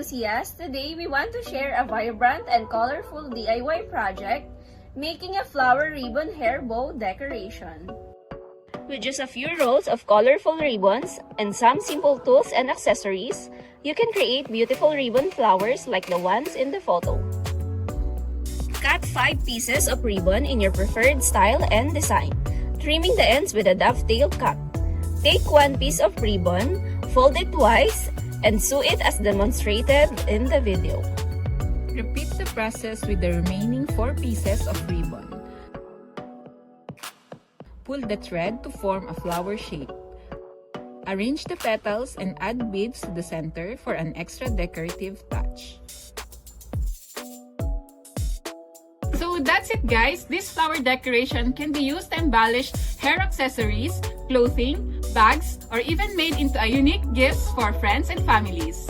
enthusiasts! Today we want to share a vibrant and colorful DIY project, making a flower ribbon hair bow decoration. With just a few rolls of colorful ribbons and some simple tools and accessories, you can create beautiful ribbon flowers like the ones in the photo. Cut 5 pieces of ribbon in your preferred style and design, trimming the ends with a dovetail cut. Take one piece of ribbon, fold it twice, and sew it as demonstrated in the video. Repeat the process with the remaining 4 pieces of ribbon. Pull the thread to form a flower shape. Arrange the petals and add beads to the center for an extra decorative touch. So that's it, guys! This flower decoration can be used to embellish hair accessories, clothing, bags, or even made into a unique gifts for friends and families.